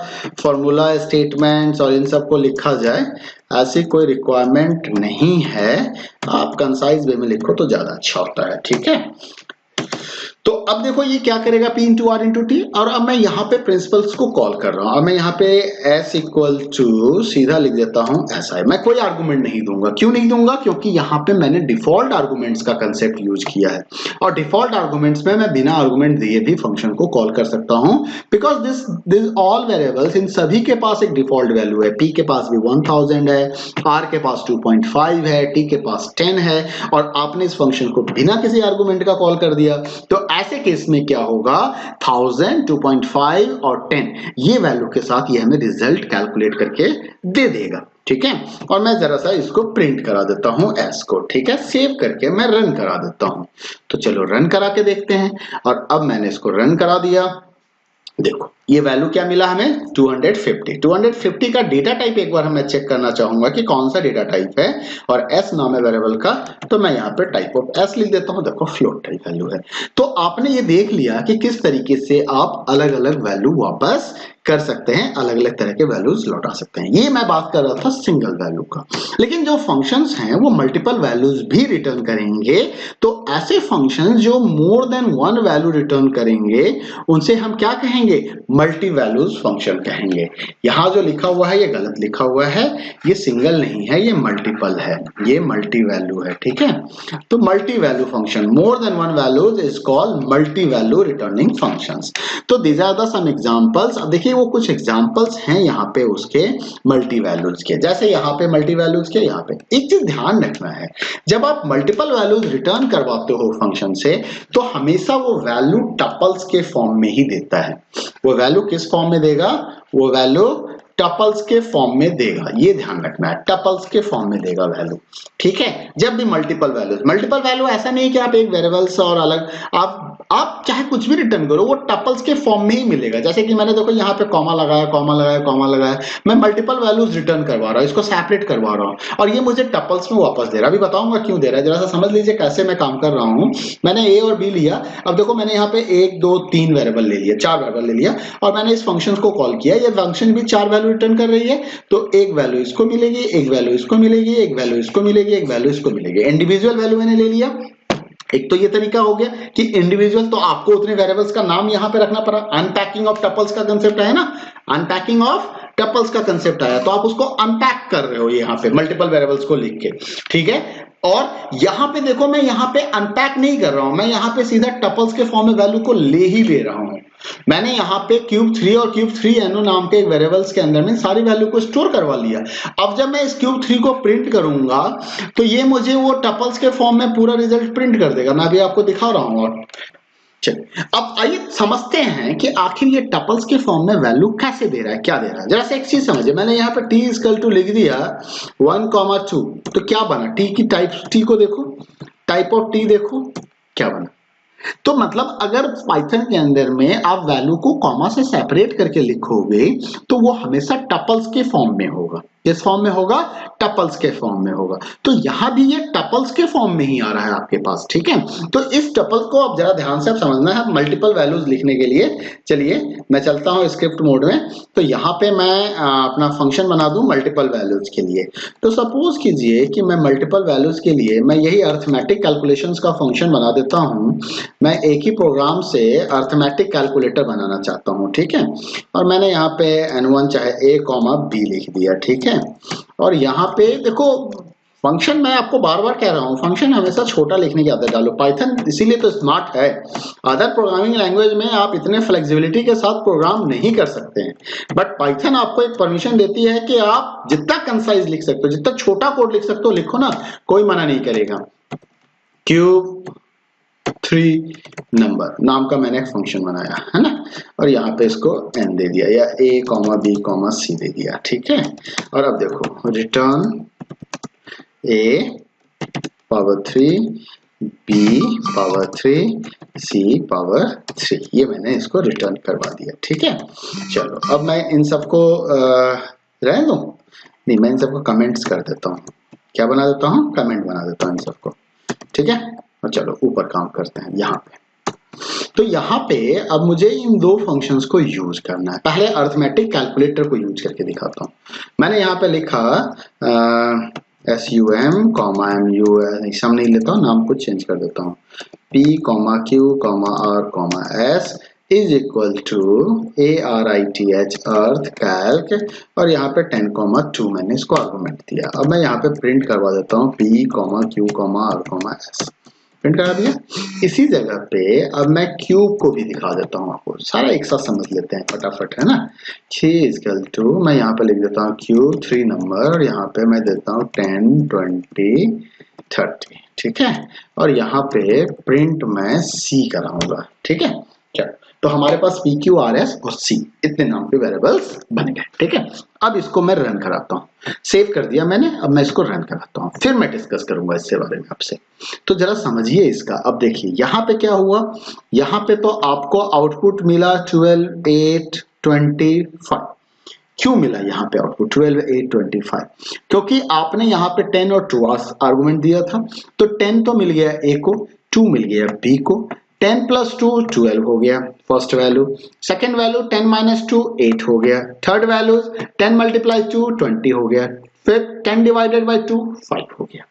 फॉर्मूला स्टेटमेंट्स और इन सब को लिखा जाए, ऐसी कोई रिक्वायरमेंट नहीं है। आप कंसाइज वे में लिखो तो ज्यादा अच्छा होता है, ठीक है। तो अब देखो ये क्या करेगा, P into R into T, और अब मैं यहाँ पे प्रिंसिपल्स को कॉल कर रहा हूँ। अब मैं यहाँ पे S इक्वल टू सीधा लिख देता हूँ SI। मैं कोई आर्गुमेंट नहीं दूंगा। क्यों नहीं दूंगा, क्योंकि यहाँ पे मैंने डिफॉल्ट आर्गुमेंट्स का कंसेप्ट यूज किया है और डिफॉल्ट आर्गुमेंट्स में मैं बिना आर्गुमेंट दिए भी फंक्शन को कॉल कर सकता हूँ, बिकॉज दिस ऑल वेरिएबल्स, इन सभी के पास एक डिफॉल्ट वैल्यू है। P के पास भी 1000 है, R के पास 2.5 है, T के पास 10 है, और आपने इस फंक्शन को बिना किसी आर्गुमेंट का कॉल कर दिया। तो ऐसे केस में क्या होगा, 1000, 2.5 और 10 ये वैल्यू के साथ ये हमें रिजल्ट कैलकुलेट करके दे देगा, ठीक है। और मैं जरा सा इसको प्रिंट करा देता हूं एस को, ठीक है। सेव करके मैं रन करा देता हूं। तो चलो रन करा के देखते हैं। और अब मैंने इसको रन करा दिया, देखो ये वैल्यू क्या मिला हमें, 250 का डेटा टाइप एक बार मैं चेक करना चाहूंगा कि कौन सा डेटा टाइप है, और एस नाम है वेरिएबल का, तो मैं यहाँ पे टाइप ऑफ एस लिख देता हूँ। देखो फ्लोट टाइप वैल्यू है। तो आपने ये देख लिया कि किस तरीके से आप अलग अलग वैल्यू वापस कर सकते हैं, अलग अलग तरह के वैल्यूज लौटा सकते हैं। ये मैं बात कर रहा था सिंगल वैल्यू का, लेकिन जो फंक्शंस हैं वो मल्टीपल वैल्यूज भी रिटर्न करेंगे। तो ऐसे फंक्शंस जो मोर देन वन वैल्यू रिटर्न करेंगे उनसे हम क्या कहेंगे, मल्टी वैल्यूज फंक्शन कहेंगे। यहां जो लिखा हुआ है ये गलत लिखा हुआ है, ये सिंगल नहीं है, ये मल्टीपल है, ये मल्टी वैल्यू है, ठीक है। तो multi value function, more than one values is called multi value returning functions. तो these are the some examples. अब देखिए वो कुछ एग्जांपल्स हैं यहाँ पे उसके मल्टी वैल्यूज के, जैसे यहाँ पे मल्टी वैल्यूज के। यहाँ पे एक चीज ध्यान रखना है, जब आप मल्टीपल वैल्यूज रिटर्न करवाते हो फंक्शन से, तो हमेशा वो वैल्यू टपल्स के फॉर्म में ही देता है। वो वैल्यू किस फॉर्म में देगा, वो वैल्यू टपल्स के फॉर्म में देगा, ये ध्यान रखना है, टपल्स के फॉर्म में देगा वैल्यू, ठीक है। जब भी मल्टीपल वैल्यू ऐसा नहीं कि आप एक वेरिएबल्स और अलग आप चाहे कुछ भी रिटर्न करो, वो टपल्स के फॉर्म में ही मिलेगा। जैसे कि मैंने देखो यहाँ पे कॉमा लगाया, मैं मल्टीपल वैल्यूज रिटर्न करवा रहा हूँ, इसको सेपरेट करवा रहा हूँ और ये मुझे टपल्स में वापस दे रहा है। अभी बताऊंगा क्यों दे रहा है, जरा सा समझ लीजिए कैसे मैं काम कर रहा हूँ। मैंने ए और बी लिया, अब देखो मैंने यहाँ पे 1 2 3 वेरिएबल ले लिया, 4 वेरिएबल ले लिया और मैंने इस फंक्शन को कॉल किया। ये फंक्शन भी 4 वैल्यू रिटर्न कर रही है, तो एक वैल्यू इसको मिलेगी, एक वैल्यू इसको मिलेगी, एक वैल्यू इसको मिलेगी, एक वैल्यू इसको मिलेगी। इंडिविजुअल वैल्यू मैंने ले लिया। एक तो ये तरीका हो गया कि इंडिविजुअल, तो आपको उतने वेरिएबल्स का नाम यहां पे रखना पड़ा। अनपैकिंग ऑफ टपल्स का कंसेप्ट है ना, अनपैकिंग ऑफ टपल्स का कंसेप्ट आया, तो आप उसको अनपैक कर रहे हो यहाँ पे मल्टीपल वेरिएबल्स को लिख के, ठीक है। और यहां पे देखो मैं यहां पे अनपैक नहीं कर रहा हूं, मैं यहां पे सीधा टपल्स के फॉर्म में वैल्यू को ले ही ले रहा हूं। मैंने यहाँ पे क्यूब 3 और क्यूब 3 NO नाम के एक वेरिएबल्स के अंदर में सारी वैल्यू को स्टोर करवा लिया। अब जब मैं इस क्यूब 3 को प्रिंट करूंगा तो ये मुझे वो टपल्स के फॉर्म में पूरा रिजल्ट प्रिंट कर देगा। मैं अभी आपको दिखा रहा हूँ। और अब आइए समझते हैं कि आखिर ये टपल्स के फॉर्म में वैल्यू कैसे दे रहा है, क्या दे रहा है। जरा से एक चीज समझिए, मैंने यहाँ पे t इक्वल टू लिख दिया 1,2, तो क्या बना, t की टाइप, t को देखो, टाइप ऑफ t देखो क्या बना। तो मतलब अगर पाइथन के अंदर में आप वैल्यू को कॉमा से सेपरेट करके लिखोगे तो वो हमेशा टपल्स के फॉर्म में होगा। किस फॉर्म में होगा, टपल्स के फॉर्म में होगा। तो यहां भी ये टपल्स के फॉर्म में ही आ रहा है आपके पास, ठीक है। तो इस टपल को अब जरा ध्यान से आप समझना है मल्टीपल वैल्यूज लिखने के लिए। चलिए मैं चलता हूं स्क्रिप्ट मोड में, तो यहाँ पे मैं अपना फंक्शन बना दूं मल्टीपल वैल्यूज के लिए। तो सपोज कीजिए कि मैं मल्टीपल वैल्यूज के लिए मैं यही अर्थमेटिक कैलकुलेशंस का फंक्शन बना देता हूं। मैं एक ही प्रोग्राम से अर्थमेटिक कैलकुलेटर बनाना चाहता हूं, ठीक है। और मैंने यहाँ पे n1 चाहे a, b लिख दिया, ठीक है। और यहाँ पे देखो फंक्शन, मैं आपको बार बार कह रहा हूँ फंक्शन हमेशा छोटा लिखने की आदत डालो। पाइथन इसीलिए तो स्मार्ट है। अदर प्रोग्रामिंग लैंग्वेज में आप इतने फ्लेक्सिबिलिटी के साथ प्रोग्राम नहीं कर सकते हैं, बट पाइथन आपको एक परमिशन देती है कि आप जितना कंसाइज लिख सकते हो, जितना छोटा कोड लिख सकते हो लिखो ना, कोई मना नहीं करेगा। क्यूब 3 नंबर नाम का मैंने एक फंक्शन बनाया है ना, और यहाँ पे इसको n दे दिया या a, b, c दे दिया, ठीक है। और अब देखो return a power 3 b power 3 c power 3, ये मैंने इसको रिटर्न करवा दिया, ठीक है। चलो अब मैं इन सबको रहने दूं, नहीं मैं इन सबको कमेंट्स कर देता हूँ। क्या बना देता हूँ, कमेंट बना देता हूँ इन सबको, ठीक है। और चलो ऊपर काम करते हैं यहाँ पे। तो यहाँ पे अब मुझे इन दो फंक्शंस को यूज करना है। पहले अर्थमेटिक कैलकुलेटर को यूज करके दिखाता हूँ। मैंने यहाँ पे लिखा sum, mu, सम नहीं लेता हूँ, नाम को चेंज कर देता हूँ, p, q, r, s is equal to arith अर्थ कैल्क, और यहाँ पे 10,2 मैंने इसको आर्गुमेंट दिया। अब मैं यहाँ पे प्रिंट करवा देता हूँ p, q, r, s, print करा दिया। इसी जगह पे अब मैं क्यूब को भी दिखा देता हूँ आपको, सारा एक साथ समझ लेते हैं फटाफट, है ना। 6 इक्वल टू मैं यहाँ पे लिख देता हूँ क्यूब 3 नंबर, और यहाँ पे मैं देता हूँ 10, 20, 30, ठीक है। और यहाँ पे प्रिंट मैं c कराऊंगा, ठीक है। चलो तो हमारे पास p, q, r, s और c इतने नाम के वेरिएबल्स बन गए, ठीक है। अब इसको मैं रन कराता हूँ, सेव कर दिया मैंने, अब मैं इसको रन कराता हूँ, फिर मैं डिस्कस करूंगा इसके बारे में आपसे। तो जरा समझिए इसका। अब देखिए यहाँ पे क्या हुआ, यहाँ पे तो आपको आउटपुट मिला 12, 8, 25। क्यों मिला यहाँ पे आउटपुट 12, 8, 25? क्योंकि आपने यहाँ पे 10 और 2 आर्गुमेंट दिया था। तो 10 तो मिल गया a को, 2 मिल गया b को, 10 प्लस 2 12 हो गया first value, second value 10 minus 2 8 हो गया, थर्ड वैल्यू 10 मल्टीप्लाई 2 20 हो गया, फिर 10 डिवाइडेड बाय 2 5 हो गया।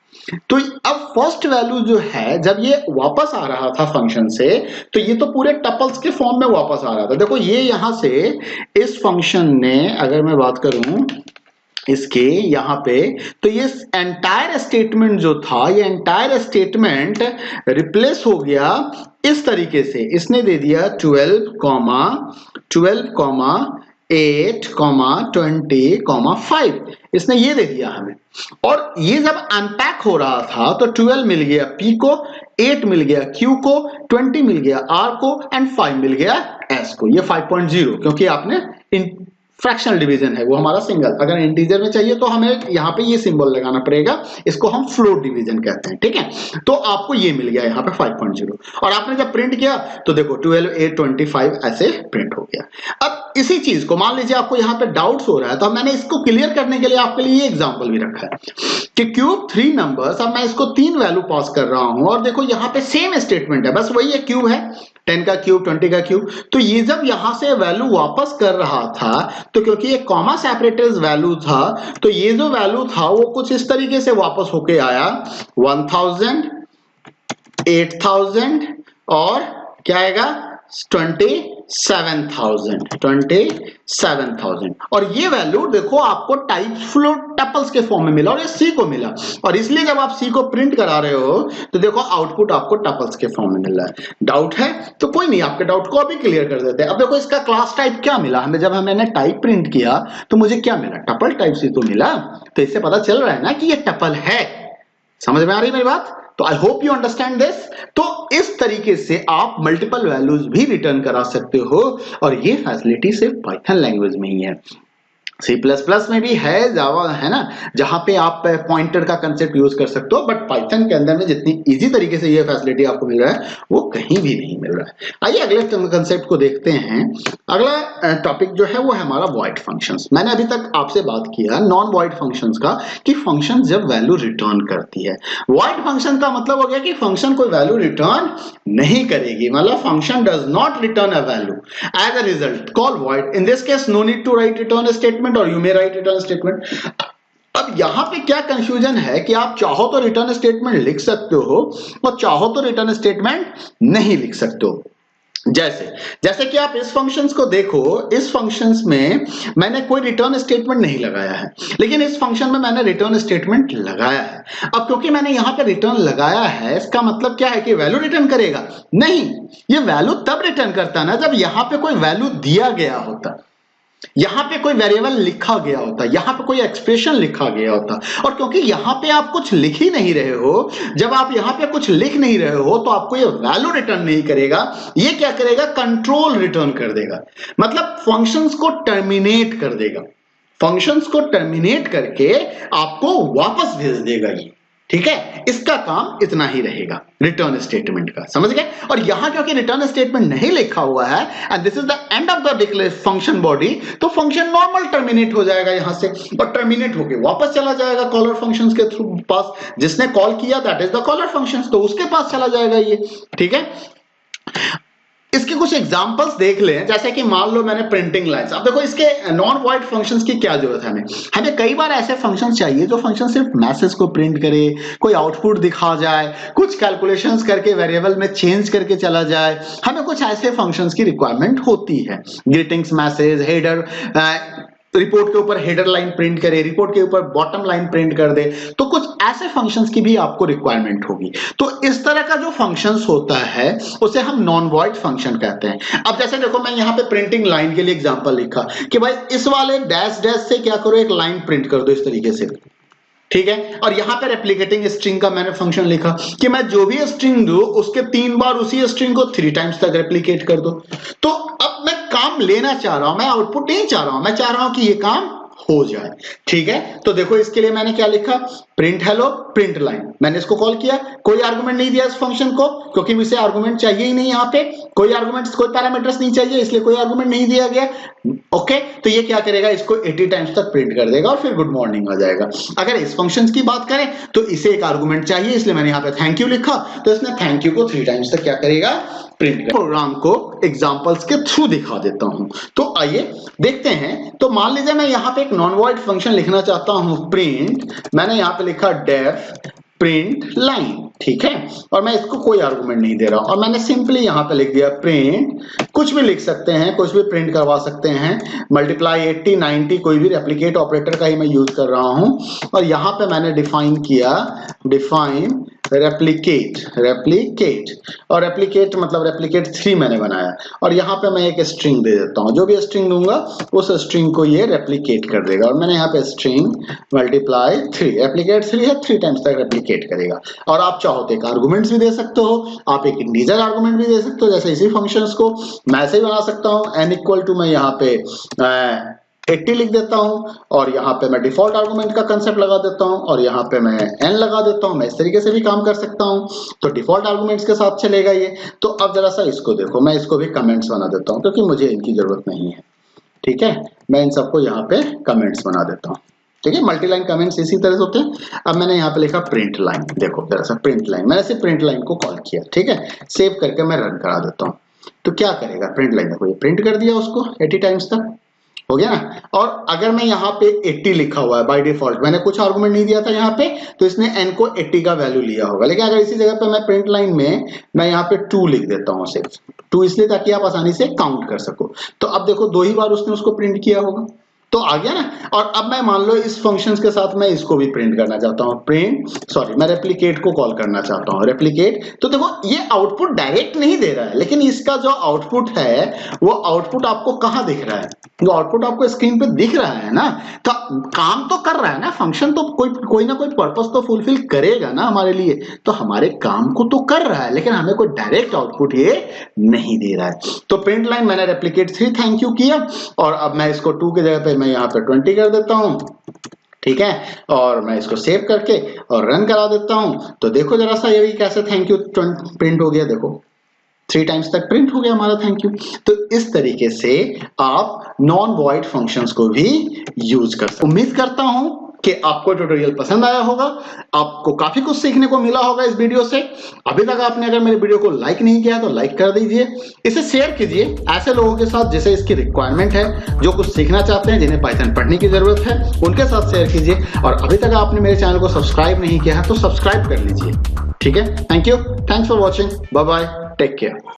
तो अब फर्स्ट वैल्यू जो है जब ये वापस आ रहा था फंक्शन से, तो ये तो पूरे टपल्स के फॉर्म में वापस आ रहा था। देखो ये यहां से इस फंक्शन ने, अगर मैं बात करूं इसके यहाँ पे, तो ये एंटायर स्टेटमेंट जो था, ये एंटायर स्टेटमेंट रिप्लेस हो गया इस तरीके से। इसने दे दिया 12, 8, 20, 5, इसने ये दे दिया हमें। और ये जब अनपैक हो रहा था तो 12 मिल गया p को, 8 मिल गया q को, 20 मिल गया r को, एंड 5 मिल गया s को। ये 5.0 क्योंकि आपने इन फ्रैक्शनल डिवीजन है वो हमारा सिंगल, अगर इंटीजर में चाहिए तो हमें यहाँ पे ये सिंबल लगाना पड़ेगा, इसको हम फ्लोट डिवीजन कहते हैं, ठीक है। तो आपको ये मिल गया यहाँ पे 5.0 और आपने जब प्रिंट किया तो देखो 12, 8, 25 ऐसे प्रिंट हो गया। अब इसी चीज को मान लीजिए आपको यहाँ पे डाउट्स हो रहा है, तो मैंने इसको क्लियर करने के लिए आपके लिए ये एग्जाम्पल भी रखा है कि क्यूब 3 नंबर्स, अब मैं इसको 3 वैल्यू पास कर रहा हूं और देखो यहाँ पे सेम स्टेटमेंट है, बस वही है, क्यूब है, 10 का क्यूब, 20 का क्यूब। तो ये जब यहां से वैल्यू वापस कर रहा था तो क्योंकि ये कॉमा सेपरेटर्स वैल्यू था तो ये जो वैल्यू था वो कुछ इस तरीके से वापस होके आया 1000, 8000 और क्या आएगा 27,000 और ये वैल्यू देखो आपको टाइप फ्लोट टपल्स के फॉर्म में मिला और ये सी को मिला, और इसलिए जब आप सी को प्रिंट करा रहे हो तो देखो आउटपुट आपको टपल्स के फॉर्म में मिल रहा है। डाउट है तो कोई नहीं, आपके डाउट को अभी क्लियर कर देते हैं। अब देखो इसका क्लास टाइप क्या मिला हमें, जब मैंने टाइप प्रिंट किया तो मुझे क्या मिला, टपल टाइप सी तो मिला, तो इससे पता चल रहा है ना कि ये टपल है। समझ में आ रही मेरी बात? तो I hope you understand this. तो इस तरीके से आप मल्टीपल वैल्यूज भी रिटर्न करा सकते हो और ये फैसिलिटी सिर्फ पाइथन लैंग्वेज में ही है। C++ में भी है, जावा है ना, जहां पे आप पॉइंटर का कंसेप्ट यूज कर सकते हो, बट पाइथन के अंदर में जितनी इजी तरीके से ये फैसिलिटी आपको मिल रहा है वो कहीं भी नहीं मिल रहा है। आइए अगले कंसेप्ट को देखते हैं। अगला टॉपिक जो है वो है हमारा वॉइड फंक्शंस। मैंने अभी तक आपसे बात किया नॉन वॉइड फंक्शंस का कि फंक्शन जब वैल्यू रिटर्न करती है। वॉइड फंक्शन का मतलब हो गया कि फंक्शन कोई वैल्यू रिटर्न नहीं करेगी, मतलब function does not return a value as a result, call void. In this case no need to write return statement और you may write return statement. अब यहां पे क्या कंफ्यूजन है कि आप चाहो तो रिटर्न स्टेटमेंट लिख सकते हो और चाहो तो रिटर्न स्टेटमेंट नहीं लिख सकते हो। जैसे कि आप इस फंक्शंस को देखो, इस फंक्शंस में मैंने कोई रिटर्न स्टेटमेंट नहीं लगाया है, लेकिन इस फंक्शन में मैंने रिटर्न स्टेटमेंट लगाया है। अब क्योंकि मैंने यहां पे रिटर्न लगाया है, इसका मतलब क्या है कि वैल्यू रिटर्न करेगा? नहीं, ये वैल्यू तब रिटर्न करता है ना जब यहां पे कोई वैल्यू दिया गया होता, यहां पे कोई वेरिएबल लिखा गया होता, यहां पे कोई एक्सप्रेशन लिखा गया होता। और क्योंकि यहां पे आप कुछ लिख ही नहीं रहे हो, जब आप यहां पे कुछ लिख नहीं रहे हो तो आपको ये वैल्यू रिटर्न नहीं करेगा, ये क्या करेगा, कंट्रोल रिटर्न कर देगा, मतलब फंक्शंस को टर्मिनेट कर देगा, फंक्शंस को टर्मिनेट करके आपको वापस भेज देगा ये, ठीक है। इसका काम इतना ही रहेगा रिटर्न स्टेटमेंट का, समझ गए। और यहां क्योंकि रिटर्न स्टेटमेंट नहीं लिखा हुआ है and this is the end of the function body, तो फंक्शन नॉर्मल टर्मिनेट हो जाएगा यहां से और टर्मिनेट होके वापस चला जाएगा कॉलर फंक्शंस के थ्रू पास, जिसने कॉल किया that is the caller functions, तो उसके पास चला जाएगा ये, ठीक है। इसके कुछ एग्जांपल्स देख लें, जैसे कि मान लो मैंने प्रिंटिंग लाइंस। अब देखो इसके नॉन वॉइड फंक्शंस की क्या जरूरत है, हमें कई बार ऐसे फंक्शंस चाहिए जो फंक्शन सिर्फ मैसेज को प्रिंट करे, कोई आउटपुट दिखा जाए, कुछ कैलकुलेशंस करके वेरिएबल में चेंज करके चला जाए। हमें कुछ ऐसे फंक्शंस की रिक्वायरमेंट होती है, ग्रीटिंग्स मैसेज, हेडर, रिपोर्ट के ऊपर हेडर लाइन प्रिंट करे, रिपोर्ट के ऊपर बॉटम लाइन प्रिंट कर दे, तो कुछ ऐसे फंक्शंस की भी आपको रिक्वायरमेंट होगी। तो इस तरह का जो फंक्शंस होता है उसे हम नॉन वॉइड फंक्शन कहते हैं। अब जैसे देखो मैं यहाँ पे प्रिंटिंग लाइन के लिए एग्जांपल लिखा कि भाई इस वाले डैश डैश से क्या करो, एक लाइन प्रिंट कर दो इस तरीके से, ठीक है। और यहां पे रेप्लिकेटिंग स्ट्रिंग का मैंने फंक्शन लिखा कि मैं जो भी स्ट्रिंग दूं उसके 3 बार उसी स्ट्रिंग को 3 टाइम्स तक रेप्लिकेट कर दो। तो अब मैं काम लेना चाह रहा हूं, मैं आउटपुट नहीं चाह रहा हूं, मैं चाह रहा हूं कि ये काम हो जाए, ठीक है। तो देखो इसके लिए मैंने क्या लिखा, प्रिंट हेलो प्रिंट लाइन, मैंने इसको कॉल किया, कोई आर्गुमेंट नहीं दिया इस फंक्शन को क्योंकि इसे आर्गुमेंट चाहिए ही नहीं, यहाँ पे कोई आर्गुमेंट्स, कोई पैरामीटर्स नहीं चाहिए, इसलिए कोई आर्गुमेंट नहीं दिया गया। ओके, तो ये क्या करेगा, इसको 80 टाइम्स तक प्रिंट कर देगा और फिर गुड मॉर्निंग आ जाएगा। अगर इस फंक्शन की बात करें तो इसे एक आर्गुमेंट चाहिए, इसलिए मैंने यहाँ पे थैंक यू लिखा, तो इसने थैंक यू को 3 टाइम्स तक क्या करेगा, प्रिंट कर। प्रोग्राम को एग्जांपल्स के थ्रू दिखा देता हूं, तो आइए देखते हैं। तो मान लीजिए मैं यहाँ पे एक नॉन वॉइड फंक्शन लिखना चाहता हूं, प्रिंट, मैंने यहाँ पे लिखा डेफ प्रिंट लाइन, ठीक है, और मैं इसको कोई आर्गुमेंट नहीं दे रहा हूं और मैंने सिंपली यहाँ पे लिख दिया प्रिंट, कुछ भी लिख सकते हैं, कुछ भी प्रिंट करवा सकते हैं, मल्टीप्लाई 80 90 कोई भी रेप्लिकेट ऑपरेटर का ही मैं यूज कर रहा हूं। और यहाँ पे मैंने डिफाइन किया, डिफाइन रेप्लिकेट और रेप्लिकेट मतलब रेप्लिकेट 3 मैंने बनाया और यहाँ पे मैं एक स्ट्रिंग दे देता हूँ, जो भी स्ट्रिंग दूंगा उस स्ट्रिंग को ये रेप्लिकेट कर देगा और मैंने यहाँ पे स्ट्रिंग मल्टीप्लाई 3, रेप्लिकेट 3 है, 3 टाइम्स तक रेप्लिकेट करेगा। और आप चाहो तो एक आर्गुमेंट्स भी दे सकते हो, आप एक इंटीजर आर्गुमेंट भी दे सकते हो, जैसे इसी फंक्शंस को मैं ऐसे ही बना सकता हूँ, n इक्वल टू मैं यहाँ पे 80 लिख देता हूं और यहाँ पे मैं डिफॉल्ट आर्गुमेंट का कंसेप्ट लगा देता हूं और यहाँ पे मैं n लगा देता हूं। मैं इस तरीके से भी काम कर सकता हूं, तो डिफॉल्ट आर्गुमेंट्स के साथ चलेगा ये। तो अब जरा सा इसको देखो, मैं इसको भी कमेंट्स बना देता हूं क्योंकि मुझे इनकी जरूरत नहीं है। ठीक है, मैं इन सबको यहाँ पे कमेंट्स बना देता हूँ। ठीक है, मल्टी लाइन कमेंट्स इसी तरह से होते हैं। अब मैंने यहाँ पे लिखा प्रिंट लाइन, देखो जरा सा प्रिंट लाइन, मैंने सिर्फ प्रिंट लाइन को कॉल किया। ठीक है, सेव करके मैं रन करा देता हूँ। तो क्या करेगा प्रिंट लाइन, देखो ये प्रिंट कर दिया उसको 80 टाइम्स तक, हो गया ना। और अगर मैं यहाँ पे 80 लिखा हुआ है बाय डिफॉल्ट, मैंने कुछ आर्गुमेंट नहीं दिया था यहाँ पे, तो इसने n को 80 का वैल्यू लिया होगा। लेकिन अगर इसी जगह पे मैं प्रिंट लाइन में मैं यहाँ पे 2 लिख देता हूँ, सिर्फ 2 इसलिए ताकि आप आसानी से काउंट कर सको। तो अब देखो 2 ही बार उसने उसको प्रिंट किया होगा, तो आ गया ना। और अब मैं मान लो इस फंक्शंस के साथ मैं इसको भी प्रिंट करना चाहता हूँ, मैं रेप्लिकेट को कॉल करना चाहता हूँ, रेप्लिकेट। तो देखो ये आउटपुट डायरेक्ट नहीं दे रहा है, लेकिन इसका जो आउटपुट है वो आउटपुट आपको कहाँ दिख रहा है, जो आउटपुट आपको स्क्रीन पे दिख रहा है ना। तो काम तो कर रहा है ना, फंक्शन तो कोई ना कोई पर्पस तो फुलफिल करेगा ना हमारे लिए, तो हमारे काम को तो कर रहा है, लेकिन हमें कोई डायरेक्ट आउटपुट ये नहीं दे रहा है। तो प्रिंट लाइन मैंने रेप्लिकेट 3 थैंक यू किया और अब मैं इसको 2 की जगह पे मैं यहाँ पे 20 कर देता हूं। ठीक है, और मैं इसको सेव करके और रन करा देता हूं। तो देखो जरा सा ये भी कैसे थैंक यू प्रिंट हो गया, देखो 3 टाइम्स तक प्रिंट हो गया हमारा थैंक यू। तो इस तरीके से आप नॉन वॉइड फंक्शंस को भी यूज कर सकते। उम्मीद करता हूं कि आपको ट्यूटोरियल पसंद आया होगा, आपको काफी कुछ सीखने को मिला होगा इस वीडियो से। अभी तक आपने अगर मेरे वीडियो को लाइक नहीं किया तो लाइक कर दीजिए, इसे शेयर कीजिए ऐसे लोगों के साथ जिसे इसकी रिक्वायरमेंट है, जो कुछ सीखना चाहते हैं, जिन्हें पाइथन पढ़ने की जरूरत है, उनके साथ शेयर कीजिए। और अभी तक आपने मेरे चैनल को सब्सक्राइब नहीं किया है तो सब्सक्राइब कर लीजिए। ठीक है, thank you, thanks for watching, bye bye, take care.